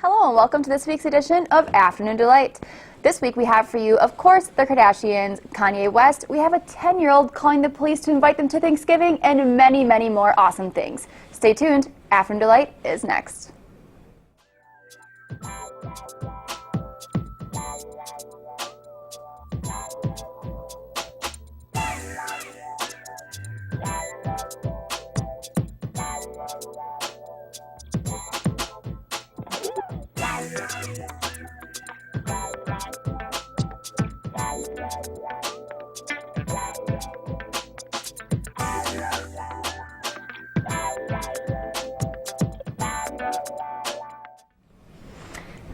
Hello and welcome to this week's edition of Afternoon Delight. This week we have for you, of course, the Kardashians, Kanye West. We have a 10-year-old calling the police to invite them to Thanksgiving and many, many more awesome things. Stay tuned. Afternoon Delight is next.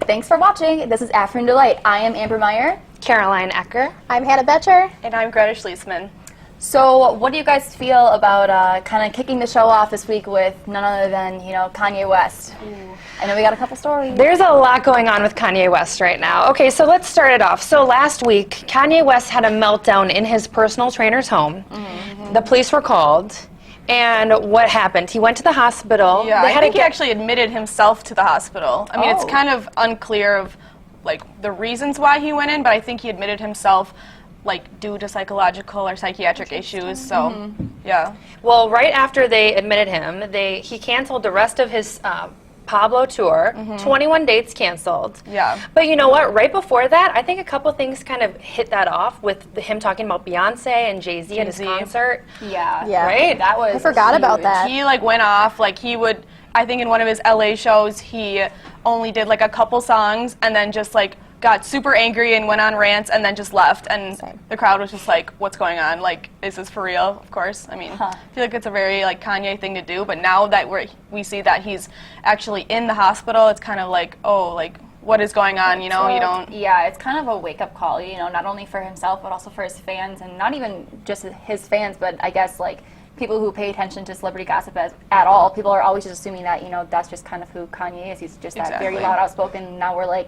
Thanks for watching. This is Afternoon Delight. I am Amber Meyer. Caroline Ecker. I'm Boettcher. And I'm Greta Schilesman. So what do you guys feel about kind of kicking the show off this week with none other than, Kanye West? Ooh. I know we got a couple stories. There's a lot going on with Kanye West right now. Okay, so let's start it off. So last week, Kanye West had a meltdown in his personal trainer's home. Mm-hmm. The police were called. And what happened? He went to the hospital. Yeah, I think he actually admitted himself to the hospital. I mean, it's kind of unclear of, the reasons why he went in, but I think he admitted himself, due to psychological or psychiatric issues, so, yeah. Well, right after they admitted him, he canceled the rest of his Pablo tour, 21 dates canceled. Yeah. But you know what, right before that, I think a couple things kind of hit that off with him talking about Beyonce and Jay-Z at his concert. Yeah. Right? That was I forgot about that. He, went off, he would, I think in one of his LA shows, he only did, a couple songs and then just, got super angry and went on rants and then just left. And the crowd was just like, what's going on? Is this for real? Of course. I mean, I feel like it's a very, Kanye thing to do. But now that we see that he's actually in the hospital, it's kind of what is going on? You don't... Yeah, it's kind of a wake-up call, not only for himself, but also for his fans. And not even just his fans, but I guess, people who pay attention to celebrity gossip at all. People are always just assuming that, that's just kind of who Kanye is. He's just that very loud, outspoken. Now we're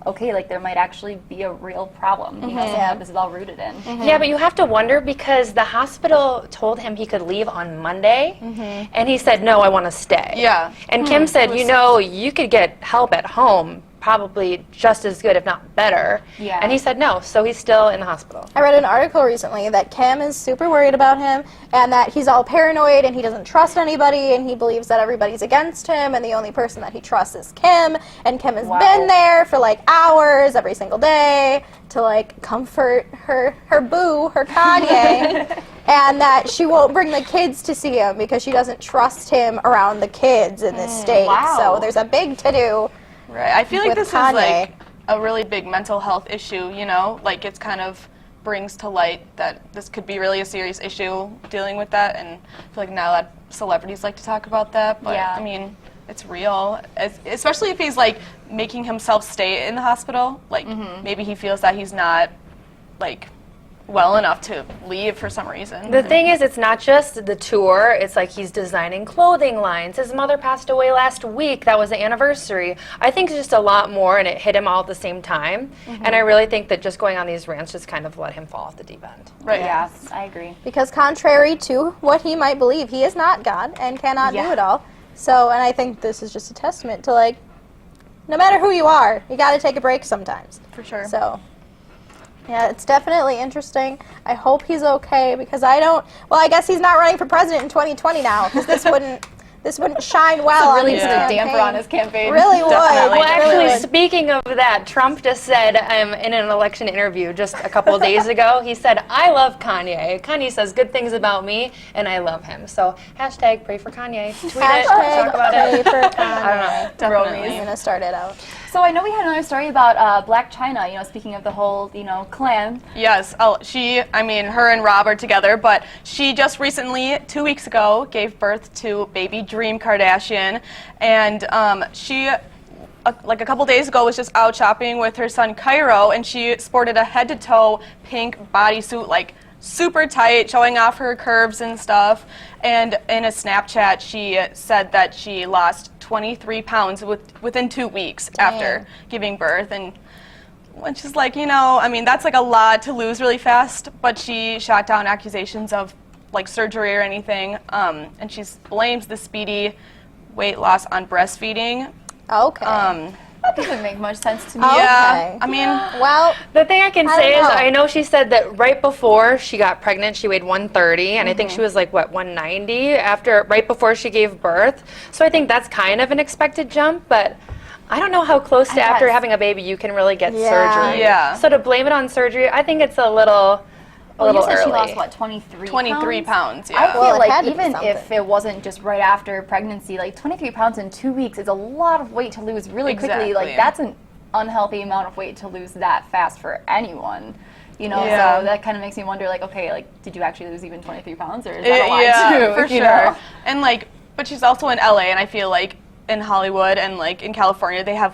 okay, there might actually be a real problem, this is all rooted in. Yeah, but you have to wonder because the hospital told him he could leave on Monday, and he said, no, I want to stay. Yeah. And Kim said, you could get help at home, probably just as good, if not better. Yeah. And he said no, so he's still in the hospital. I read an article recently that Kim is super worried about him and that he's all paranoid and he doesn't trust anybody and he believes that everybody's against him and the only person that he trusts is Kim, and Kim has been there for hours every single day to comfort her boo, her Kanye, and that she won't bring the kids to see him because she doesn't trust him around the kids in this state. Wow. So there's a big to-do. Right. I feel like this Kanye. is a really big mental health issue, it's kind of brings to light that this could be really a serious issue dealing with that, and I feel like now that celebrities like to talk about that, but I mean, it's real, especially if he's making himself stay in the hospital, maybe he feels that he's not well enough to leave for some reason. The thing is, it's not just the tour, it's he's designing clothing lines. His mother passed away last week, that was the anniversary. I think it's just a lot more, and it hit him all at the same time, and I really think that just going on these rants just kind of let him fall off the deep end. Right. Yes, I agree. Because contrary to what he might believe, he is not God and cannot do it all. So, and I think this is just a testament to no matter who you are, you got to take a break sometimes. For sure. So, yeah, it's definitely interesting. I hope he's okay because I guess he's not running for president in 2020 now because this wouldn't shine well really on his put campaign. a damper on his campaign. Really would. Well, actually, Really would. speaking of that, Trump just said in an election interview just a couple of days ago, he said, I love Kanye. Kanye says good things about me, and I love him. So, hashtag pray for Kanye. Tweet it, talk about pray it. for Kanye. I don't know. Definitely. I'm going to start it out. So I know we had another story about Black China, speaking of the whole, clan. Yes, her and Rob are together, but she just recently, 2 weeks ago, gave birth to baby Dream Kardashian, and she, a couple days ago, was just out shopping with her son Cairo, and she sported a head-to-toe pink bodysuit, super tight, showing off her curves and stuff, and in a Snapchat, she said that she lost 23 pounds within 2 weeks after giving birth, and which is that's a lot to lose really fast, but she shot down accusations of surgery or anything, and she blames the speedy weight loss on breastfeeding. Okay. That doesn't make much sense to me. Yeah, Okay. I mean, Well, The thing I can I say don't is know. I know she said that right before she got pregnant, she weighed 130, and I think she was like, what, 190 right before she gave birth. So I think that's kind of an expected jump, but I don't know how close to after guess. having a baby you can really get Yeah. surgery. Yeah. So to blame it on surgery, I think it's a little Well, you said early. she lost, what, 23 23 pounds? pounds, I yeah. feel Well, it like had to be even if something. it wasn't just right after pregnancy, like 23 pounds in 2 weeks is a lot of weight to lose really quickly. Like Exactly. that's an unhealthy amount of weight to lose that fast for anyone. You know, Yeah. so that kind of makes me wonder, like, okay, like, did you actually lose even 23 pounds, or is that a lie Yeah, too? for you sure. know? And like, but she's also in LA, and I feel like in Hollywood and like in California, they have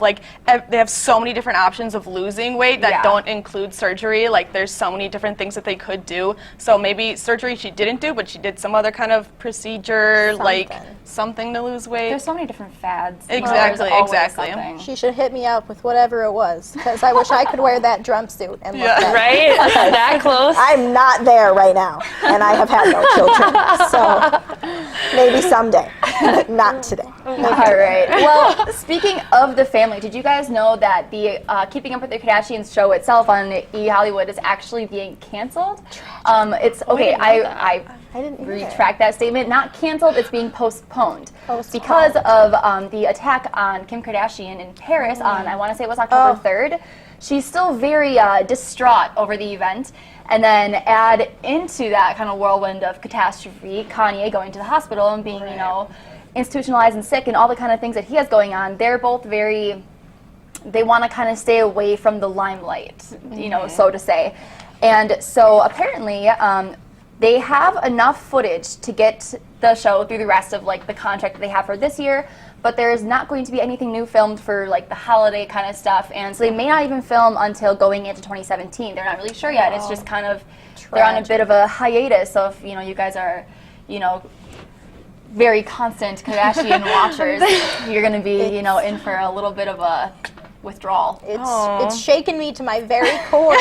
they have so many different options of losing weight that Yeah. don't include surgery. Like, there's so many different things that they could do. So maybe surgery she didn't do, but she did some other kind of procedure, like something to lose weight. There's so many different fads. Exactly, There's always exactly. something. she should hit me up with whatever it was, because I wish I could wear that jumpsuit and look Yeah. that. Right? That close? I'm not there right now, and I have had no children. So maybe someday, but not today. All right. Well, speaking of the family, did you guys know that the Keeping Up with the Kardashians show itself on E! Hollywood is actually being canceled? It's okay. I didn't either. retract that statement. Not canceled. It's being postponed Postponed. because of the attack on Kim Kardashian in Paris on, I want to say it was October 3rd. She's still very distraught over the event. And then add into that kind of whirlwind of catastrophe, Kanye going to the hospital and being, you know, institutionalized and sick and all the kind of things that he has going on. They're both they want to kind of stay away from the limelight, you know, so to say. And so apparently they have enough footage to get the show through the rest of like the contract that they have for this year, but there's not going to be anything new filmed for like the holiday kind of stuff, and so they may not even film until going into 2017. They're not really sure yet. It's just kind of they're on a bit of a hiatus. So if you know you guys are, you know, very constant Kardashian watchers, you're going to be, you know, in for a little bit of a withdrawal. It's shaken me to my very core.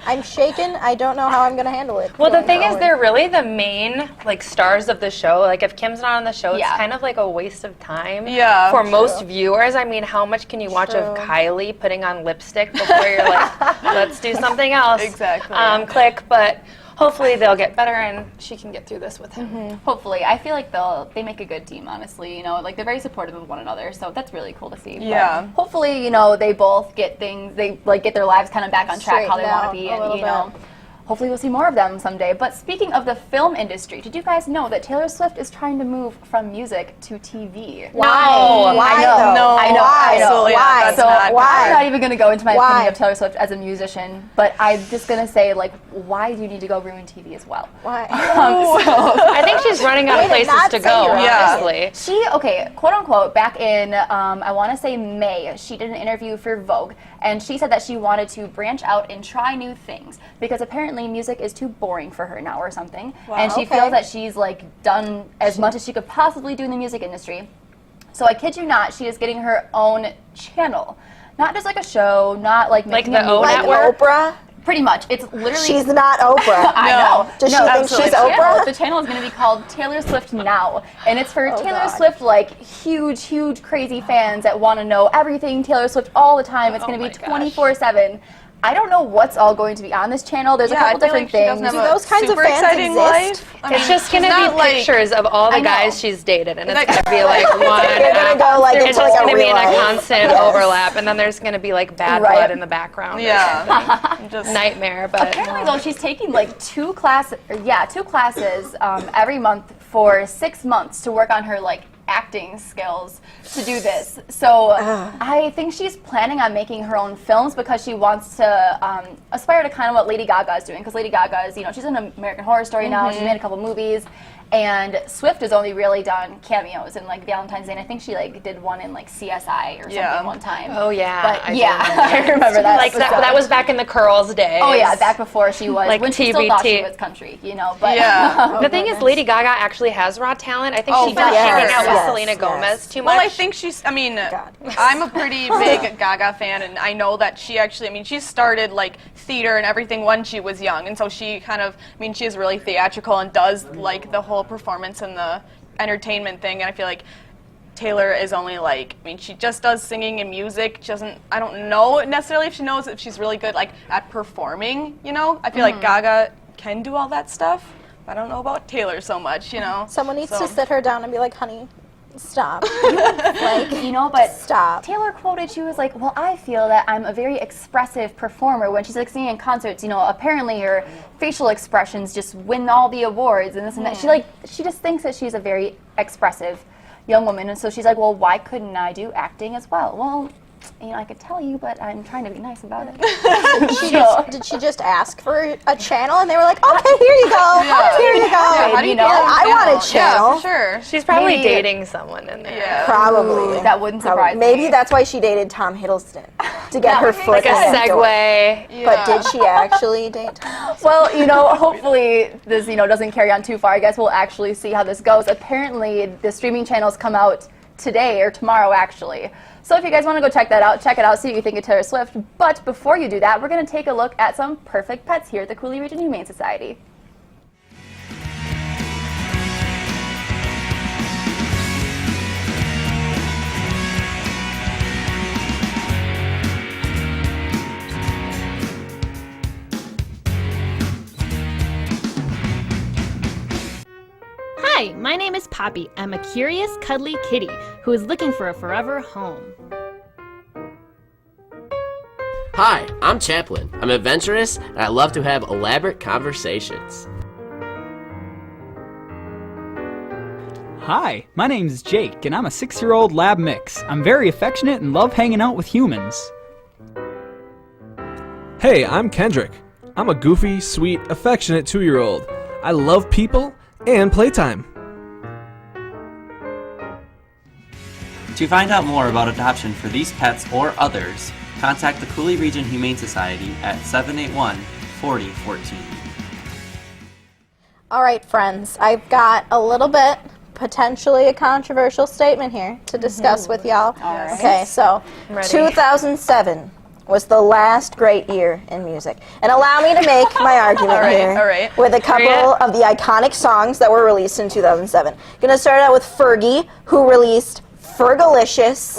I'm shaken. I don't know how I'm going to handle it. Well, the going thing is, forward. they're really the main like stars of the show. Like, if Kim's not on the show, Yeah. it's kind of like a waste of time. Yeah, For true. most viewers, I mean, how much can you watch of True. Kylie putting on lipstick before you're like, let's do something else? Exactly. Click, but hopefully they'll get better and she can get through this with him. Hopefully, I feel like they make a good team. Honestly, you know, like they're very supportive of one another, so that's really cool to see. But Yeah. hopefully, you know, they both get get their lives kind of back on track how they want to Straightened be, out a and little you know. Hopefully we'll see more of them someday. But speaking of the film industry, did you guys know that Taylor Swift is trying to move from music to TV? Why? I Why know. though? No, I know. Why? I know. absolutely not. Why? That's So not Why? I'm not even going to go into my Why? opinion of Taylor Swift as a musician, but I'm just going to say, like, why do you need to go ruin TV as well? Why? I think she's running out of Way to places not to say go, you're Yeah. honestly. She, quote unquote, back in, I want to say May, she did an interview for Vogue, and she said that she wanted to branch out and try new things because apparently music is too boring for her now or something. And she okay. feels that she's like done as much as she could possibly do in the music industry. So I kid you not, she is getting her own channel. Not just like a show, not like Like making the a O movie. Like Network? Oprah? Pretty much. It's literally She's not Oprah. I know. Does she No, think absolutely. she's Oprah? The channel is going to be called Taylor Swift Now, and it's for Taylor God. Swift, like huge, crazy fans that want to know everything Taylor Swift all the time. It's going to be my gosh. 24/7. I don't know what's all going to be on this channel. There's a Yeah, I couple feel different like she doesn't things. have a those kinds of super fans exciting exist? life. I It's mean, just she's going to not, be like- pictures of all the I know. guys she's dated, and it's Like- going to be like one. You're gonna go like It's into just like a going to be real in a life. constant overlap, and then there's going to be like bad Right. blood in the background. or Yeah. Just nightmare, but Apparently, though, she's taking like two classes every month for 6 months to work on her like acting skills to do this. So I think she's planning on making her own films because she wants to aspire to kind of what Lady Gaga is doing. Because Lady Gaga is, you know, she's in American Horror Story now. She's made a couple movies. And Swift has only really done cameos in like Valentine's Day. And I think she like did one in like CSI or something Yeah. one time. oh yeah, But I do yeah, remember I remember that. like that, episode. that was back in the Curls days. Oh yeah, back before she was Like when she still thought she TBT. was country, you know. But Yeah. The thing is, Lady Gaga actually has raw talent. I think Oh, she's for not sure. hanging out with Yes, Selena yes. Gomez too Well, much. I think she's, I'm God. a pretty big Gaga fan, and I know that she actually, she started like theater and everything when she was young, and so she kind of, she's really theatrical and does like the whole performance and the entertainment thing, and I feel like Taylor is only like, I mean, she just does singing and music. She doesn't, I don't know necessarily if she knows if she's really good like at performing, you know? I feel like Gaga can do all that stuff, but I don't know about Taylor so much, you know? Someone needs to sit her down and be like, honey, stop. Like, but stop. Taylor quoted, she was like, well, I feel that I'm a very expressive performer. When she's like singing in concerts, apparently her facial expressions just win all the awards and this and that. She just thinks that she's a very expressive young woman, and so she's like, well, why couldn't I do acting as well? Well, I could tell you, but I'm trying to be nice about it. Did she just ask for a channel and they were like, okay, here you go. Yeah. Here you go. How do you get on I want a channel. Yeah, for sure. She's probably Maybe- dating someone in there. Yeah. Probably. That wouldn't surprise me. Maybe that's why she dated Tom Hiddleston, to get her foot Like a in the door. segue. But did she actually date Tom? Well, hopefully this, doesn't carry on too far. I guess we'll actually see how this goes. Apparently, the streaming channels come out today or tomorrow, actually. So if you guys want to go check that out, check it out, see what you think of Taylor Swift. But before you do that, we're going to take a look at some perfect pets here at the Cooley Region Humane Society. Hi, my name is Poppy. I'm a curious, cuddly kitty who is looking for a forever home. Hi, I'm Chaplin. I'm adventurous and I love to have elaborate conversations. Hi, my name's Jake and I'm a 6-year-old lab mix. I'm very affectionate and love hanging out with humans. Hey, I'm Kendrick. I'm a goofy, sweet, affectionate 2-year-old. I love people and playtime. To find out more about adoption for these pets or others, contact the Cooley Region Humane Society at 781-4014. All right, friends, I've got a little bit, potentially a controversial statement here to discuss with y'all. right. Okay, so 2007 was the last great year in music. And allow me to make my argument here all right. with a couple of the iconic songs that were released in 2007. Gonna start out with Fergie, who released Fergalicious,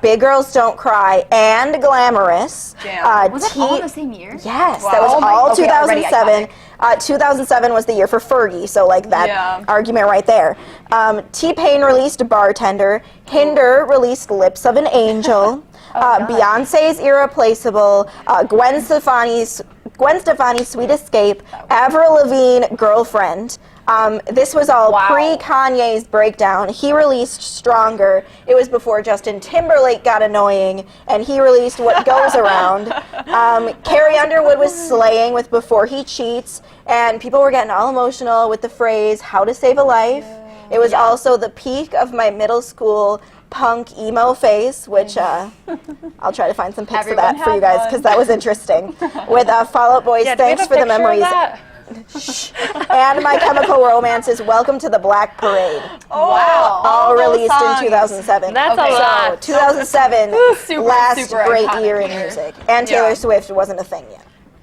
Big Girls Don't Cry, and Glamorous. Was that all the same year? Yes, that was all Okay, already 2007. 2007 was the year for Fergie, so like that argument right there. T-Pain released Bartender. Hinder released Lips of an Angel. Beyonce's Irreplaceable. Gwen Stefani's Sweet Escape. Avril Lavigne Girlfriend. This was all pre-Kanye's breakdown. He released Stronger. It was before Justin Timberlake got annoying, and he released What Goes Around. Carrie Underwood was slaying with Before He Cheats, and people were getting all emotional with the phrase, How to Save a Life. It was also the peak of my middle school punk emo phase, which I'll try to find some pics of that for you guys, because that was interesting. With Fall Out Boy's Thanks for the Memories. And My Chemical Romance's Welcome to the Black Parade. All released in 2007. That's a lot. 2007, last super great iconic year in year. music. And Taylor Swift wasn't a thing yet.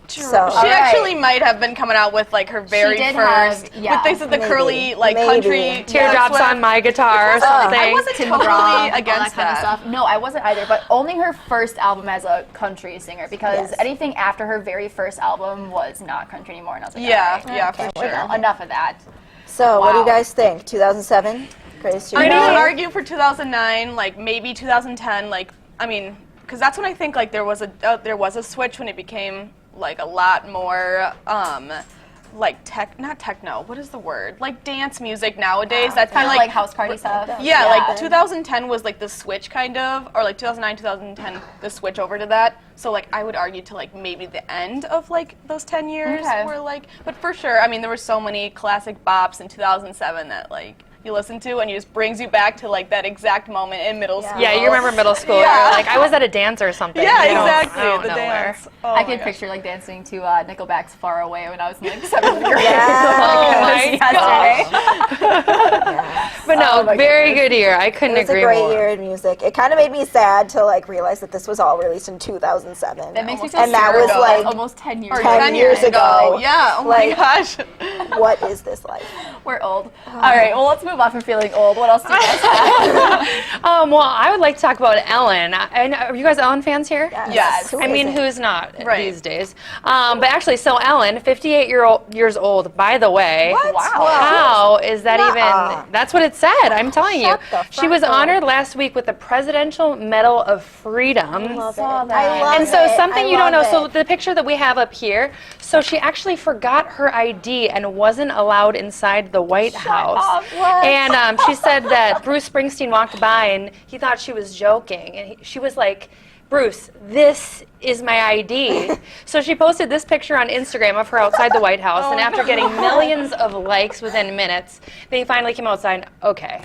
So, She actually might have been coming out with like her very did first, have- yeah. with the curly Maybe. country Teardrops Swift. on my guitar or something. I wasn't Tim totally McGraw, all against that kind of that. stuff. No, I wasn't either, but only her first album as a country singer, because anything after her very first album was not country anymore, and I was like, Yeah, all right, yeah, for sure. enough of that. so what do you Wow. guys think? 2007? Greatest year I in would music? argue for 2009, like maybe 2010, because that's when I think like there was a switch when it became like a lot more like not techno. What is the word? Like dance music nowadays. That's Kind of like like house party stuff. yeah, like 2010 was like the switch kind of, or like 2009, 2010, the switch over to that. So like I would argue to like maybe the end of like those 10 years Okay. were like, but for sure, I mean there were so many classic bops in 2007 that like you listen to and it just brings you back to like that exact moment in middle school. Yeah, you remember middle school. Yeah. You're like, I was at a dance or something. Yeah, I don't- exactly. I don't the know where. dance. Oh I my could gosh. picture like dancing to Nickelback's "Far Away" when I was in like 7th grade. Oh my Yesterday. But no, very good year. I couldn't It was a agree great more. year in music. It kind of made me sad to like realize that this was all released in 2007. That makes me so And that sad. was, like, almost 10 years Or ago. 10 years ago. Yeah. Oh Like- my gosh. What is this life? We're old. All right, well, let's move move on from feeling old. What else do you guys have? Well, I would like to talk about Ellen. And are you guys Ellen fans here? Yes. I mean, who's not Right. these days? But actually, so Ellen, 58 years old, by the way. What? Wow. How is that Nuh-uh. even? That's what it said. I'm telling you. Shut the She was front door. honored last week with the Presidential Medal of Freedom. Love saw it. that. I love And so it. something I you don't know, love so it. the picture that we have up here, so she actually forgot her ID and wasn't allowed inside the White House. What? And she said that Bruce Springsteen walked by and he thought she was joking. And she was like, Bruce, this is my ID. So she posted this picture on Instagram of her outside the White House. And after getting millions of likes within minutes, they finally came outside. Okay.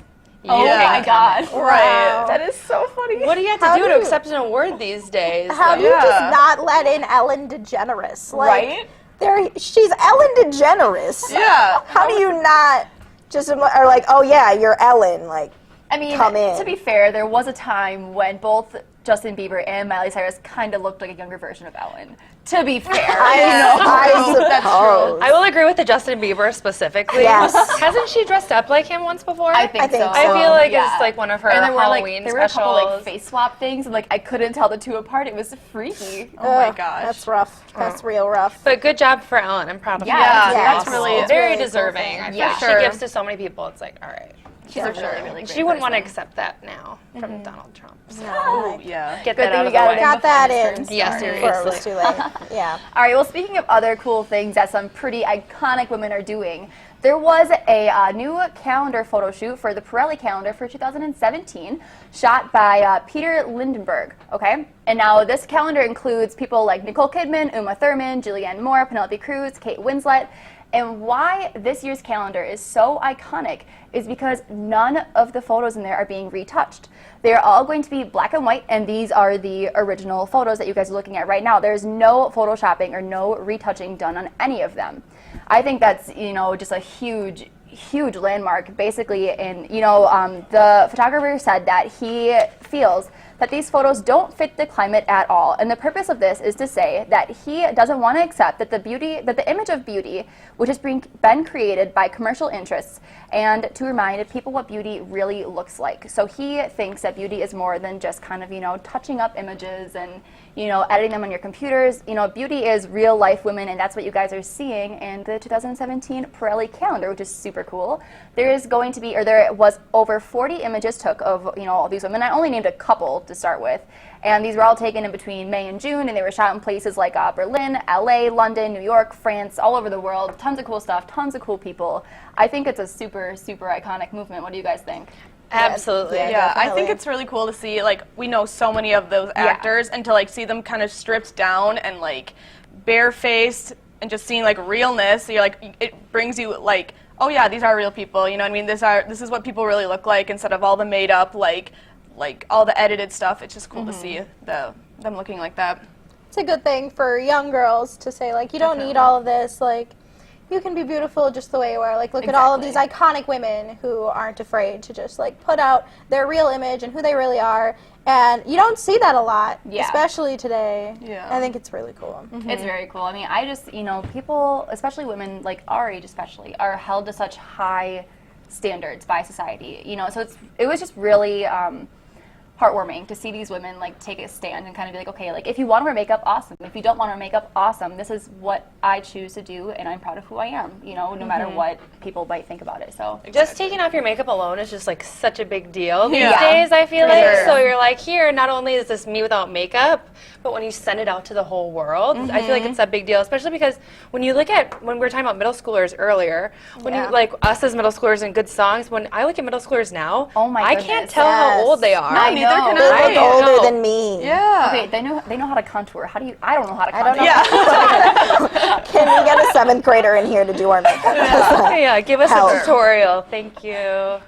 Oh you my can come God. in. Right. That is so funny. What do you have to How do do to you- accept an award these days? How do you Yeah. just not let in Ellen DeGeneres? Like, Right? she's Ellen DeGeneres. Yeah. How do you not just are like, oh yeah, you're Ellen? Like, I mean, Come in. to be fair, there was a time when both Justin Bieber and Miley Cyrus kind of looked like a younger version of Ellen. To be fair. I suppose. I will agree with the Justin Bieber specifically. Yes. Hasn't she dressed up like him once before? I think so. I feel like Yeah. it's like one of her And there were Halloween there were a couple specials. like face swap things, and like I couldn't tell the two apart. It was freaky. Oh my Ugh, gosh. That's rough. That's real rough. But good job for Ellen. I'm proud of her. Yeah, that's Yes. really It's very really cool deserving. thing. I feel Yeah. like Sure. she gives to so many people. It's like, all right. She's a really, really great She wouldn't want to person. accept that now from Donald Trump. So Oh, yeah. get Good that thing out we of the got way. it Got that in. Sorry. Yeah, Before it was seriously. too late. Yeah. All right, well, speaking of other cool things that some pretty iconic women are doing, there was a new calendar photo shoot for the Pirelli calendar for 2017, shot by Peter Lindenberg, okay? And now this calendar includes people like Nicole Kidman, Uma Thurman, Julianne Moore, Penelope Cruz, Kate Winslet. And why this year's calendar is so iconic is because none of the photos in there are being retouched. They're all going to be black and white, and these are the original photos that you guys are looking at right now. There's no photoshopping or no retouching done on any of them. I think that's, just a huge landmark, basically. And, the photographer said that he feels that these photos don't fit the climate at all. And the purpose of this is to say that he doesn't want to accept that the image of beauty, which has been created by commercial interests, and to remind people what beauty really looks like. So he thinks that beauty is more than just kind of, touching up images and, editing them on your computers. Beauty is real life women, and that's what you guys are seeing in the 2017 Pirelli calendar, which is super cool. There was over 40 images took of, all these women. I only named a couple to start with. And these were all taken in between May and June, and they were shot in places like Berlin, LA, London, New York, France, all over the world. Tons of cool stuff, tons of cool people. I think it's a super, super iconic movement. What do you guys think? Absolutely. Yeah, I think definitely. it's really cool to see, we know so many of those actors, and to, see them kind of stripped down and, barefaced, and just seeing, realness. You're it brings you, oh, yeah, these are real people, you know what I mean? This is what people really look like, instead of all the made-up, all the edited stuff. It's just cool to see them looking like that. It's a good thing for young girls to say, you don't need all of this. You can be beautiful just the way you are. Look at all of these iconic women who aren't afraid to just, put out their real image and who they really are. And you don't see that a lot, especially today. Yeah. I think it's really cool. It's very cool. I mean, I just, people, especially women, our age especially, are held to such high standards by society. So it was just really heartwarming to see these women take a stand and kind of be okay, if you want to wear makeup, awesome. If you don't want to wear makeup, awesome. This is what I choose to do, and I'm proud of who I am, no matter what people might think about it. So Just taking off your makeup alone is just such a big deal these Yeah. days, I feel For like. sure. So you're here, not only is this me without makeup, but when you send it out to the whole world, I feel like it's a big deal, especially because when you look at, when we were talking about middle schoolers earlier, when you, us as middle schoolers and good songs, when I look at middle schoolers now, Oh my I goodness. can't tell how old they are. I know. Neither can They I. look older know. than me. Yeah. Okay, they know how to contour. How do you? I don't know how to I contour. don't know. Yeah. Can we get a 7th grader in here to do our makeup? Yeah, give us Help. a tutorial. Thank you.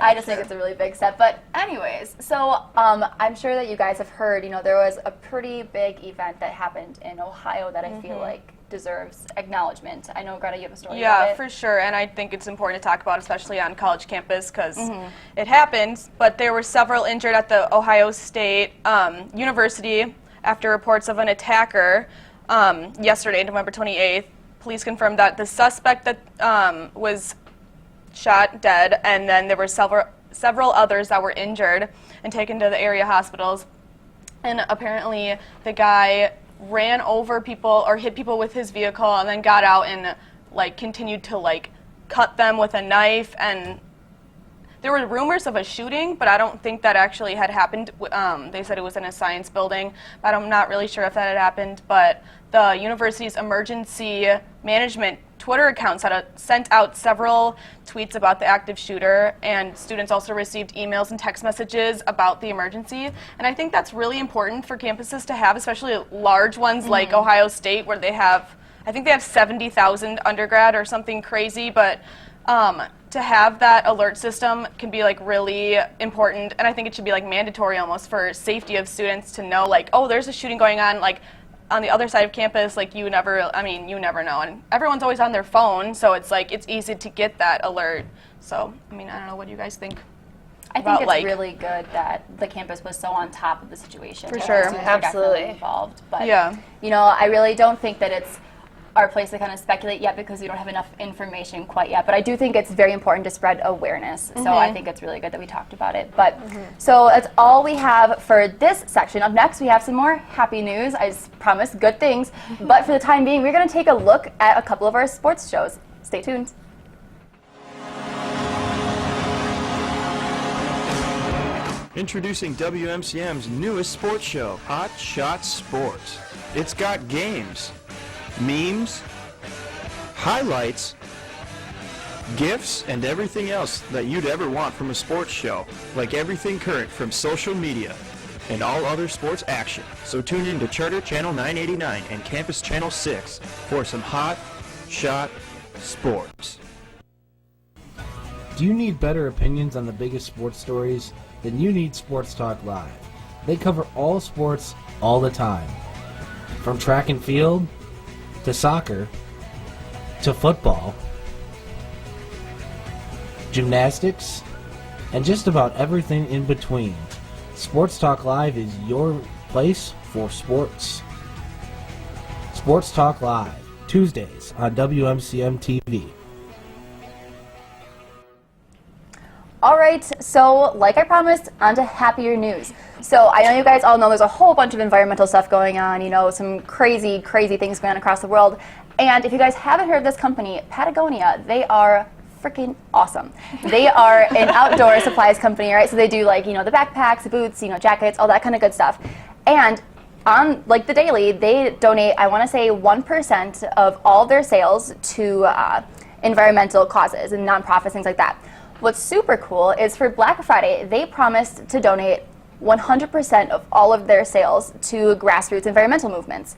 I just think it's a really big step. But anyways, so I'm sure that you guys have heard, there was a pretty big event that happened in Ohio that I feel like deserves acknowledgement. I know, Greta, you have a story about Yeah, it. for sure, and I think it's important to talk about, especially on college campus, because it happened, but there were several injured at the Ohio State University after reports of an attacker yesterday, November 28th. Police confirmed that the suspect that was shot dead, and then there were several others that were injured and taken to the area hospitals. And apparently the guy ran over people or hit people with his vehicle and then got out and like continued to like cut them with a knife. And there were rumors of a shooting, but I don't think that actually had happened. They said it was in a science building, but I'm not really sure if that had happened. But the university's emergency management Twitter account sent out several tweets about the active shooter, and students also received emails and text messages about the emergency. And I think that's really important for campuses to have, especially large ones like Ohio State, where they have, I think they have 70,000 undergrad or something crazy, but to have that alert system can be like really important, and I think it should be like mandatory almost for safety of students to know like, oh, there's a shooting going on, like on the other side of campus, like you never know, and everyone's always on their phone, so it's like it's easy to get that alert. So I mean, I don't know, what do you guys think? I think it's really good that the campus was so on top of the situation. For sure. Students are definitely involved, but yeah, you know, I really don't think that it's our place to kind of speculate yet because we don't have enough information quite yet. But I do think it's very important to spread awareness. So I think it's really good that we talked about it. But so that's all we have for this section. Up next, we have some more happy news. I promise good things. But for the time being, we're going to take a look at a couple of our sports shows. Stay tuned. Introducing WMCM's newest sports show, Hot Shot Sports. It's got games, memes, highlights, gifts, and everything else that you'd ever want from a sports show, like everything current from social media and all other sports action. So tune in to Charter Channel 989 and Campus Channel 6 for some Hot Shot Sports. Do you need better opinions on the biggest sports stories? Then you need Sports Talk Live. They cover all sports all the time. From track and field, to soccer, to football, gymnastics, and just about everything in between. Sports Talk Live is your place for sports. Sports Talk Live, Tuesdays on WMCM TV. All right, so like I promised, on to happier news. So I know you guys all know there's a whole bunch of environmental stuff going on, you know, some crazy, crazy things going on across the world. And if you guys haven't heard of this company, Patagonia, they are freaking awesome. They are an outdoor supplies company, right? So they do like, you know, the backpacks, the boots, you know, jackets, all that kind of good stuff. And on like the daily, they donate, I want to say 1% of all their sales to environmental causes and nonprofits, things like that. What's super cool is for Black Friday, they promised to donate 100% of all of their sales to grassroots environmental movements.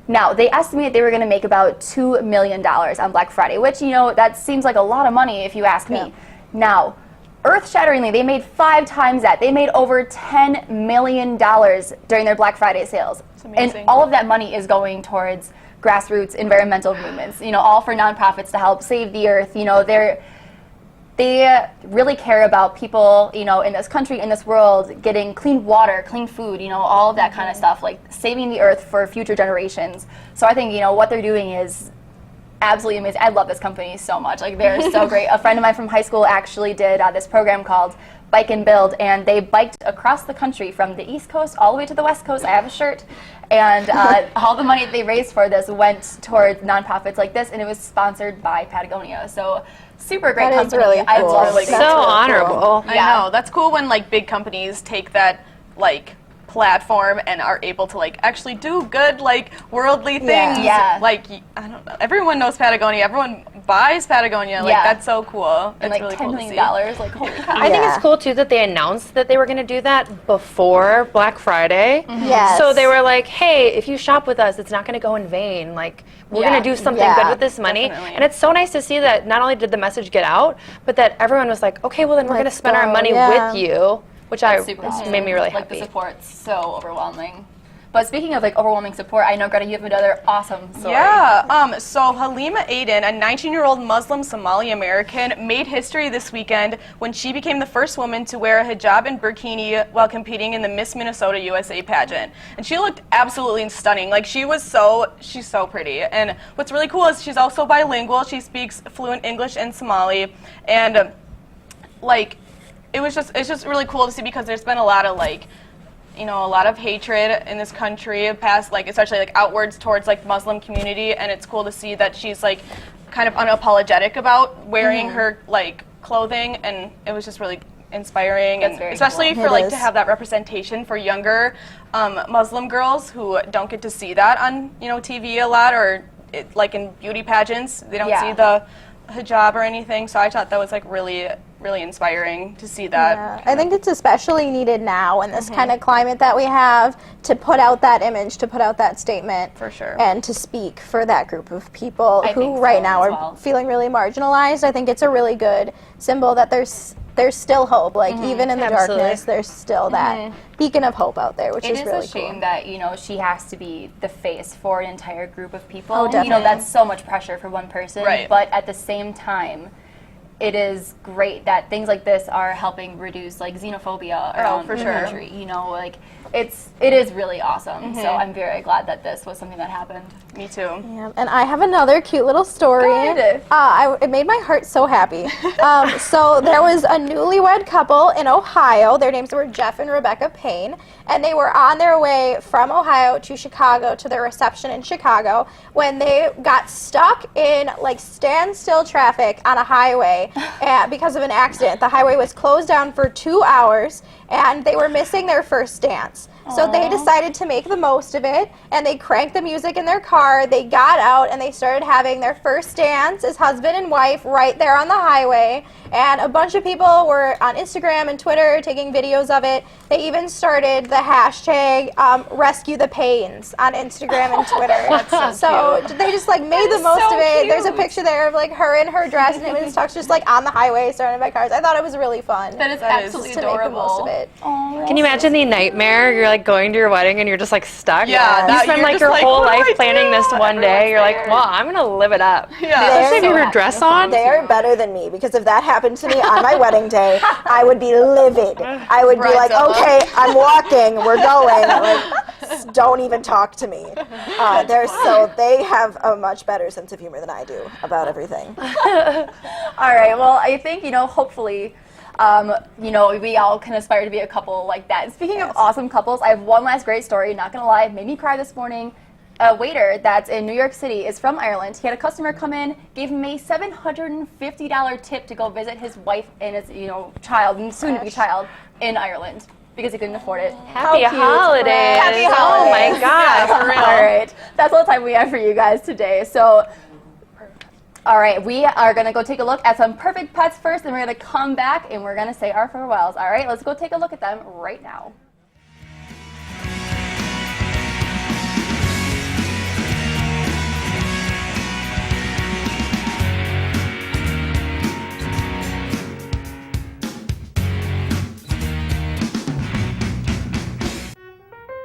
Now, they estimate they were going to make about $2 million on Black Friday, which, you know, that seems like a lot of money if you ask me. Now, earth-shatteringly, they made 5 times that. They made over $10 million during their Black Friday sales. And all of that money is going towards grassroots environmental movements, you know, all for nonprofits to help save the earth. You know, they really care about people, you know, in this country, in this world, getting clean water, clean food, you know, all of that kind of stuff, like saving the earth for future generations. So I think, you know, what they're doing is absolutely amazing. I love this company so much. Like, they're so great. A friend of mine from high school actually did this program called Bike and Build, and they biked across the country from the East Coast all the way to the West Coast. I have a shirt. And all the money they raised for this went towards nonprofits like this, and it was sponsored by Patagonia. So super great company. Is really cool. I love it. So honorable. Cool. I know. That's cool when like big companies take that like platform and are able to like actually do good like worldly things. Yeah. Like, I don't know. Everyone knows Patagonia. Everyone buys Patagonia. Like, that's so cool. And it's like really $10 cool million. to see. Like, holy cow. I think it's cool too that they announced that they were going to do that before Black Friday. Yes. So they were like, hey, if you shop with us, it's not going to go in vain. Like, we're going to do something good with this money. Definitely. And it's so nice to see that not only did the message get out, but that everyone was like, okay, well then we're going to spend our money with you, which Super made me really like happy. the support's so overwhelming. But speaking of like overwhelming support, I know Greta, you have another awesome story. Yeah. So Halima Aden, a 19-year-old Muslim Somali American, made history this weekend when she became the first woman to wear a hijab and burkini while competing in the Miss Minnesota USA pageant. And she looked absolutely stunning. Like she's so pretty. And what's really cool is she's also bilingual. She speaks fluent English and Somali. And it's just really cool to see, because there's been a lot of a lot of hatred in this country past, especially outwards towards Muslim community, and it's cool to see that she's kind of unapologetic about wearing her clothing, and it was just really inspiring. That's and very especially cool. for to have that representation for younger Muslim girls who don't get to see that on TV a lot, or in beauty pageants they don't see the hijab or anything. So I thought that was really inspiring to see that. Yeah. I think it's especially needed now in this kind of climate that we have, to put out that image, to put out that statement. For sure. And to speak for that group of people who right now are feeling really marginalized. I think it's a really good symbol that there's still hope. Even in the darkness, there's still that beacon of hope out there, which is really cool. It is a shame that, she has to be the face for an entire group of people. Oh, definitely. That's so much pressure for one person. Right. But at the same time, it is great that things like this are helping reduce xenophobia around the country. It is really awesome. So I'm very glad that this was something that happened. Me too. Yeah, and I have another cute little story. Good. It made my heart so happy. So there was a newlywed couple in Ohio. Their names were Jeff and Rebecca Payne, and they were on their way from Ohio to Chicago to their reception in Chicago when they got stuck in standstill traffic on a highway because of an accident. The highway was closed down for 2 hours, and they were missing their first dance. So they decided to make the most of it, and they cranked the music in their car. They got out, and they started having their first dance as husband and wife right there on the highway. And a bunch of people were on Instagram and Twitter taking videos of it. They even started the hashtag Rescue the Paynes on Instagram and Twitter. So they just made the most of it. There's a picture there of her in her dress, and it was tucked just on the highway surrounded by cars. I thought it was really fun. That is absolutely to adorable. make the most of it. Can you imagine the nightmare? You're going to your wedding and you're just stuck. Yeah, you spend your whole life planning this one day. You're well, I'm gonna live it up. Yeah. Especially if you have your dress on. They're better than me, because if that happened to me on my wedding day, I would be livid. I would be okay, I'm walking, we're going. Don't even talk to me. They have a much better sense of humor than I do about everything. All right. Well, I think hopefully. We all can aspire to be a couple like that. And speaking of awesome couples, I have one last great story. Not gonna lie, it made me cry this morning. A waiter that's in New York City is from Ireland. He had a customer come in, gave him a $750 tip to go visit his wife and his child, and soon-to-be child, in Ireland because he couldn't afford it. Happy holidays! Happy holidays! Oh my gosh! Yeah, for real. All right, that's all the time we have for you guys today. So. All right, we are going to go take a look at some perfect pets first, and we're going to come back and we're going to say our farewells. All right, let's go take a look at them right now.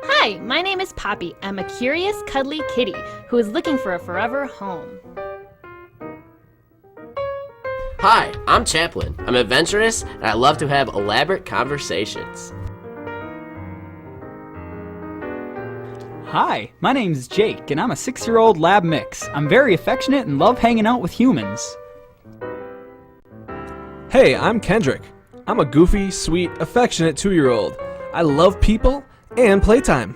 Hi, my name is Poppy. I'm a curious, cuddly kitty who is looking for a forever home. Hi, I'm Chaplin. I'm adventurous, and I love to have elaborate conversations. Hi, my name's Jake, and I'm a 6-year-old lab mix. I'm very affectionate and love hanging out with humans. Hey, I'm Kendrick. I'm a goofy, sweet, affectionate 2-year-old. I love people and playtime.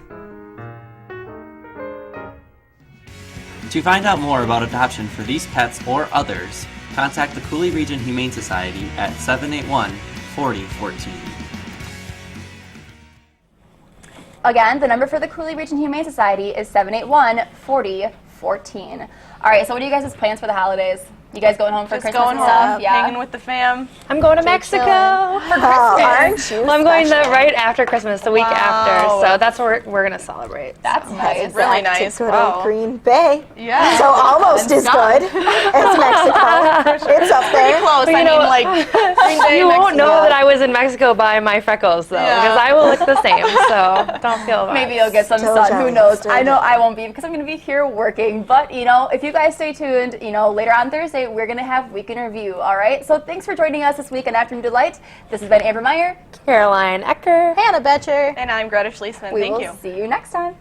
To find out more about adoption for these pets or others, contact the Cooley Region Humane Society at 781-4014. Again, the number for the Cooley Region Humane Society is 781-4014. All right, so what are you guys' plans for the holidays? You guys going home for Just Christmas going and home, stuff? Yeah. hanging with the fam. I'm going to Mexico. Oh, aren't you Well, I'm going special? right after Christmas, the week after. Wow. So that's what we're going to celebrate. That's nice. Really Back to nice. good Wow. old Green Bay. Yeah. So almost as good as Mexico. It's up there. Close. But I you mean, know, like, Green Bay, You won't know Mexico. that I was in Mexico by my freckles, though, Yeah. because I will look the same. So don't feel bad. Maybe you'll get some Still sun. Who jealous, knows? still I know jealous. I won't be because I'm going to be here working. But, if you guys stay tuned, later on Thursday, we're going to have Week in Review. All right? So thanks for joining us this week on Afternoon Delight. This has been Amber Meyer. Caroline Ecker. Hannah Boettcher. And I'm Greta Schilesman. We Thank will you. see you next time.